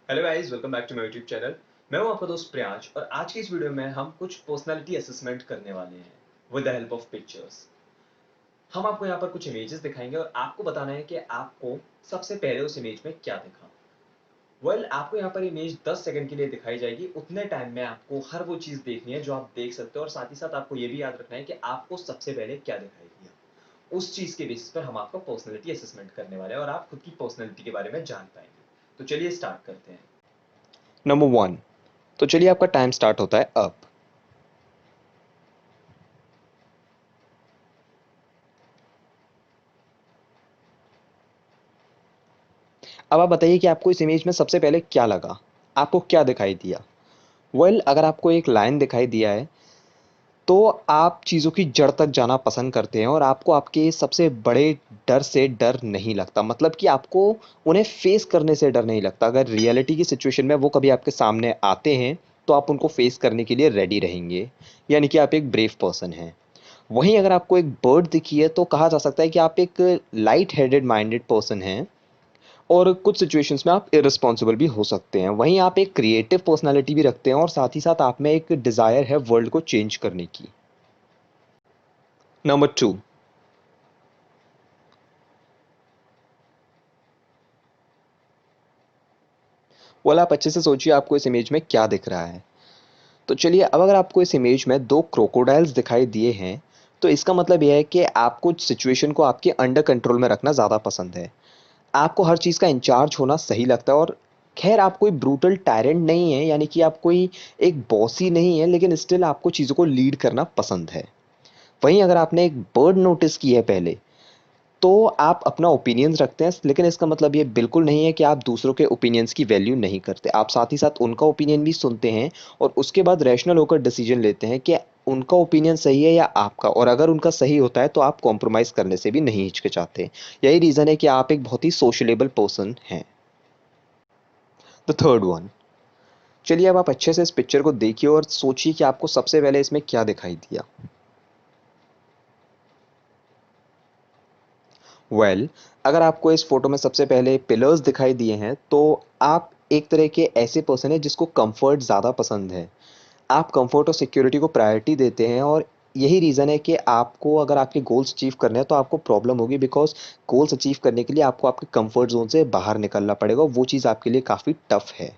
Hello guys, welcome back to my YouTube channel. मैं हूं आपका दोस्त प्रियांश और आज की इस वीडियो में हम कुछ पर्सनालिटी असेसमेंट करने वाले हैं with the help of pictures. हम आपको यहाँ पर कुछ इमेजेस दिखाएंगे और आपको बताना है कि आपको सबसे पहले उस इमेज में क्या दिखा। आपको यहाँ पर इमेज 10 सेकंड के लिए दिखाई जाएगी। उतने टाइम में आपको हर वो चीज़ देखनी है जो आप देख सकते हो और साथ ही साथ आपको ये भी याद रखना है कि आपको सबसे पहले क्या दिखाई दिया। उस चीज़ के बेसिस पर हम आपका पर्सनालिटी असेसमेंट करने वाले हैं और आप खुद की पर्सनालिटी के बारे में जान पाएंगे। तो चलिए स्टार्ट करते हैं। नंबर 1। तो चलिए आपका टाइम स्टार्ट होता है अब। अब आप बताइए कि आपको इस इमेज में सबसे पहले क्या लगा? आपको क्या दिखाई दिया? अगर आपको एक लायन दिखाई दिया है, तो आप चीज़ों की जड़ तक जाना पसंद करते हैं और आपको आपके सबसे बड़े डर से डर नहीं लगता। मतलब कि आपको उन्हें फेस करने से डर नहीं लगता। अगर रियलिटी की सिचुएशन में वो कभी आपके सामने आते हैं, तो आप उनको फेस करने के लिए रेडी रहेंगे। यानी कि आप एक ब्रेव पर्सन हैं। वहीं अगर आपको एक बर्ड दिखी है, तो कहा जा सकता है कि आप एक लाइट हेडेड माइंडेड पर्सन हैं और कुछ सिचुएशंस में आप इर्रेस्पॉन्सिबल भी हो सकते हैं। वहीं आप एक क्रिएटिव पर्सनालिटी भी रखते हैं और साथ ही साथ आप में एक डिज़ायर है वर्ल्ड को चेंज करने की। नंबर 2। आप अच्छे से सोचिए आपको इस इमेज में क्या दिख रहा है। तो चलिए, अब अगर आपको इस इमेज में 2 क्रोकोडाइल्स दिखाई दिए हैं, तो इसका मतलब ये है कि आपको सिचुएशन को आपके अंडर कंट्रोल में रखना ज़्यादा पसंद है। आपको हर चीज़ का इंचार्ज होना सही लगता है और ख़ैर आप कोई ब्रूटल टायरेंट नहीं हैं, यानी कि आप कोई एक बॉसी नहीं हैं, लेकिन स्टिल आपको चीज़ों को लीड करना पसंद है। वहीं अगर आपने एक बर्ड नोटिस की है पहले, तो आप अपना ओपिनियंस रखते हैं, लेकिन इसका मतलब ये बिल्कुल नहीं है कि आप दूसरों के ओपिनियंस की वैल्यू नहीं करते। आप साथ ही साथ उनका ओपिनियन भी सुनते हैं और उसके बाद रैशनल होकर डिसीजन लेते हैं कि उनका ओपिनियन सही है या आपका, और अगर उनका सही होता है तो आप कॉम्प्रोमाइज़ करने से भी नहीं हिचकिचाते। यही रीज़न है कि आप एक बहुत ही सोशलेबल पर्सन हैं। The third one. चलिए, अब आप अच्छे से इस पिक्चर को देखिए और सोचिए कि आपको सबसे पहले इसमें क्या दिखाई दिया। अगर आपको इस फोटो में सबसे पहले पिलर्स दिखाई दिए हैं, तो आप एक तरह के ऐसे पर्सन हैं जिसको कंफर्ट ज़्यादा पसंद है। आप कंफर्ट और सिक्योरिटी को प्रायोरिटी देते हैं और यही रीज़न है कि आपको अगर आपके गोल्स अचीव करने हैं तो आपको प्रॉब्लम होगी, बिकॉज़ गोल्स अचीव करने के लिए आपको आपके कंफर्ट ज़ोन से बाहर निकलना पड़ेगा और वो चीज़ आपके लिए काफ़ी टफ है।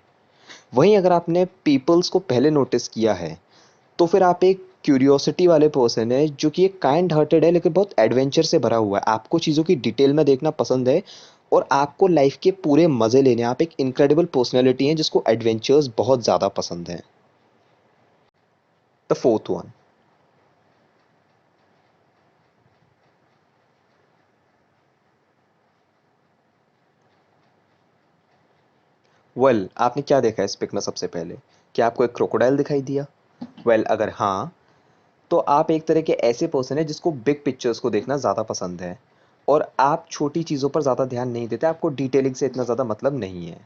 वहीं अगर आपने पीपल्स को पहले नोटिस किया है, तो फिर आप एक क्यूरियोसिटी वाले पर्सन है जो कि एक काइंड हार्टेड है, लेकिन बहुत एडवेंचर से भरा हुआ है। आपको चीज़ों की डिटेल में देखना पसंद है और आपको लाइफ के पूरे मज़े लेने हैं। आप एक इनक्रेडिबल पर्सनैलिटी हैं जिसको एडवेंचर्स बहुत ज़्यादा पसंद हैं। The fourth one. आपने क्या देखा इस पिक में सबसे पहले? क्या आपको एक क्रोकोडाइल दिखाई दिया? अगर हाँ, तो आप एक तरह के ऐसे पर्सन हैं जिसको बिग पिक्चर्स को देखना ज़्यादा पसंद है और आप छोटी चीज़ों पर ज़्यादा ध्यान नहीं देते, आपको डिटेलिंग से इतना ज़्यादा मतलब नहीं है।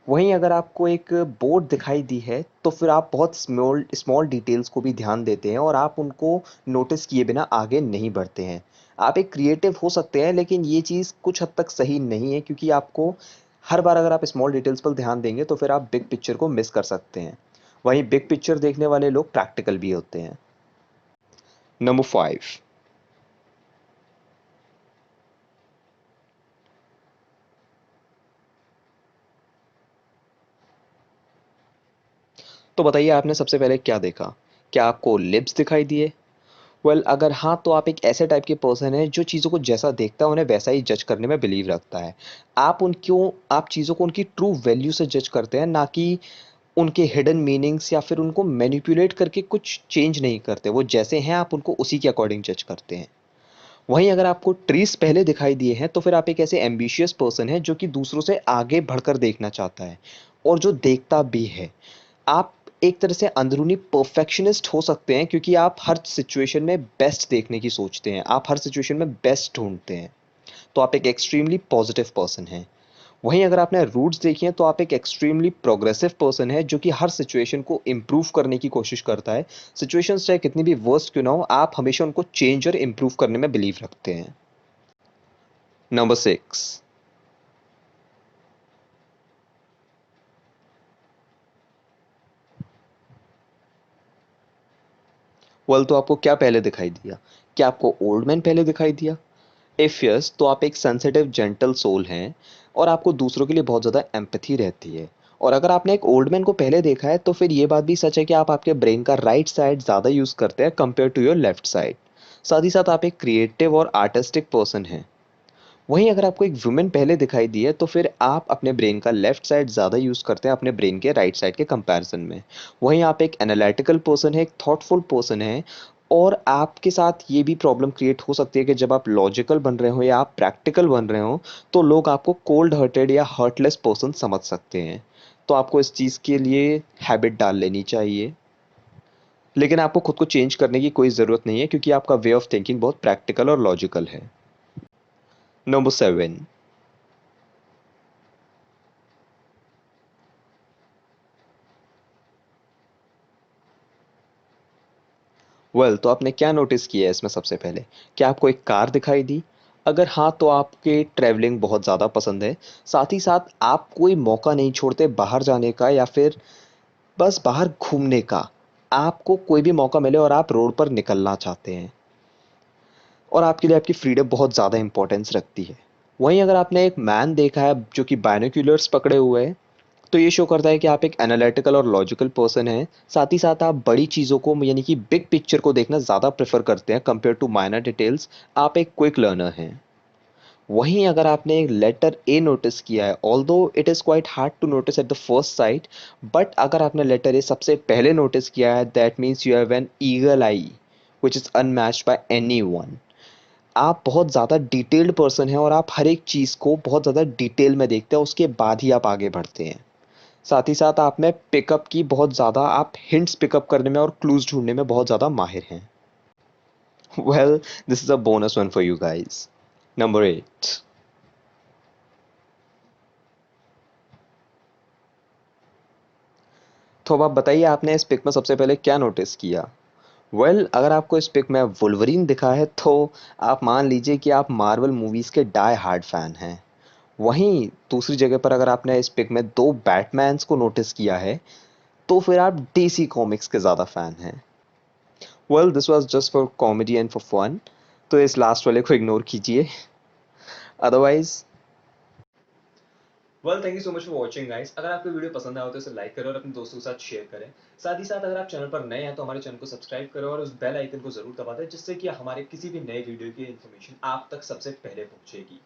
वहीं अगर आपको एक बोट दिखाई दी है, तो फिर आप बहुत स्मॉल स्मॉल डिटेल्स को भी ध्यान देते हैं और आप उनको नोटिस किए बिना आगे नहीं बढ़ते हैं। आप एक क्रिएटिव हो सकते हैं, लेकिन ये चीज़ कुछ हद तक सही नहीं है, क्योंकि आपको हर बार अगर आप स्मॉल डिटेल्स पर ध्यान देंगे, तो फिर आप बिग पिक्चर को मिस कर सकते हैं। वहीं बिग पिक्चर देखने वाले लोग प्रैक्टिकल भी होते हैं। नंबर 5। तो बताइए आपने सबसे पहले क्या देखा? क्या आपको लिप्स दिखाई दिए? अगर हाँ, तो आप एक ऐसे टाइप के पर्सन हैं जो चीज़ों को जैसा देखता है उन्हें वैसा ही जज करने में बिलीव रखता है। आप चीज़ों को उनकी ट्रू वैल्यू से जज करते हैं, ना कि उनके हिडन मीनिंग्स, या फिर उनको मैनिपुलेट करके कुछ चेंज नहीं करते। वो जैसे हैं आप उनको उसी के अकॉर्डिंग जज करते हैं। वहीं अगर आपको ट्रीज़ पहले दिखाई दिए हैं, तो फिर आप एक ऐसे एम्बिशियस पर्सन हैं जो कि दूसरों से आगे बढ़कर देखना चाहता है और जो देखता भी है। आप एक तरह से अंदरूनी परफेक्शनिस्ट हो सकते हैं, क्योंकि आप हर सिचुएशन में बेस्ट देखने की सोचते हैं। आप हर सिचुएशन में बेस्ट ढूँढते हैं। तो आप एक एक्सट्रीमली पॉजिटिव पर्सन हैं। वहीं अगर आपने रूट्स देखी हैं, तो आप एक एक्सट्रीमली प्रोग्रेसिव पर्सन है जो कि हर सिचुएशन को इम्प्रूव करने की कोशिश करता है। सिचुएशंस चाहे कितनी भी वर्स्ट क्यों ना हो, आप हमेशा उनको चेंज और इम्प्रूव करने में बिलीव रखते हैं। नंबर 6। वेल तो आपको क्या पहले दिखाई दिया? क्या आपको ओल्ड मैन पहले दिखाई दिया? इफ यस, तो आप एक सेंसिटिव जेंटल सोल हैं और आपको दूसरों के लिए बहुत ज़्यादा एम्पैथी रहती है। और अगर आपने एक ओल्ड मैन को पहले देखा है तो फिर ये बात भी सच है कि आप आपके ब्रेन का राइट साइड ज़्यादा यूज़ करते हैं compare to your left side. साथ ही साथ आप एक क्रिएटिव और आर्टिस्टिक पर्सन हैं। वहीं अगर आपको एक वुमेन पहले दिखाई दी है तो फिर आप अपने ब्रेन का लेफ्ट साइड ज़्यादा यूज़ करते हैं अपने ब्रेन के राइट साइड के कंपैरिजन में। वहीं आप एक एनालिटिकल पर्सन है, एक थॉटफुल पर्सन है और आपके साथ ये भी प्रॉब्लम क्रिएट हो सकती है कि जब आप लॉजिकल बन रहे हो या आप प्रैक्टिकल बन रहे हो तो लोग आपको कोल्ड हार्टेड या हार्टलेस पर्सन समझ सकते हैं। तो आपको इस चीज़ के लिए हैबिट डाल लेनी चाहिए। लेकिन आपको खुद को चेंज करने की कोई ज़रूरत नहीं है क्योंकि आपका वे ऑफ थिंकिंग बहुत प्रैक्टिकल और लॉजिकल है। नंबर 7। तो आपने क्या नोटिस किया है इसमें सबसे पहले? क्या आपको एक कार दिखाई दी? अगर हाँ, तो आपके ट्रैवलिंग बहुत ज़्यादा पसंद है। साथ ही साथ आप कोई मौका नहीं छोड़ते बाहर जाने का या फिर बस बाहर घूमने का। आपको कोई भी मौका मिले और आप रोड पर निकलना चाहते हैं और आपके लिए आपकी फ्रीडम बहुत ज़्यादा इंपॉर्टेंस रखती है। वहीं अगर आपने एक मैन देखा है जो कि बाइनोक्यूलर्स पकड़े हुए है तो ये शो करता है कि आप एक एनालिटिकल और लॉजिकल पर्सन हैं। साथ ही साथ आप बड़ी चीज़ों को यानी कि बिग पिक्चर को देखना ज़्यादा प्रेफर करते हैं कंपेयर टू माइनर डिटेल्स। आप एक क्विक लर्नर हैं। वहीं अगर आपने एक लेटर ए नोटिस किया है, although it is quite hard to notice at the first sight, but अगर आपने लेटर ए सबसे पहले नोटिस किया है that means you have an eagle eye which is unmatched by anyone. आप बहुत ज़्यादा डिटेल्ड पर्सन हैं और आप हर एक चीज़ को बहुत ज़्यादा डिटेल में देखते हैं, उसके बाद ही आप आगे बढ़ते हैं। साथ ही साथ आप में पिकअप की बहुत ज़्यादा आप हिंट्स पिकअप करने में और क्लूज़ ढूँढने में बहुत ज़्यादा माहिर हैं। Well, this is a bonus one for you guys. Number 8। तो अब आप बताइए आपने इस पिक में सबसे पहले क्या नोटिस किया? अगर आपको इस पिक में वुल्वरीन दिखा है तो आप मान लीजिए कि आप मार्वल मूवीज़ के डाई हार्ड फैन हैं। वहीं दूसरी जगह पर अगर आपने इस पिक में 2 बैटमैन्स को नोटिस किया है, तो फिर आप डीसी कॉमिक्स के ज़्यादा फैन हैं। This was just for comedy and for fun. तो इस लास्ट वाले को इग्नोर कीजिए। Otherwise thank you so much for watching guys. अगर आपको वीडियो पसंद आया हो तो इसे लाइक करें और अपने दोस्तों के साथ शेयर करें। साथ ही साथ अगर आप चैनल पर नए हैं तो हमारे चैनल को सब्सक्राइब करें और उस बेल आइकन को ज़रूर दबा दें जिससे कि हमारे किसी भी नए वीडियो की इन्फॉर्मेशन आप तक सबसे पहले पहुंचेगी।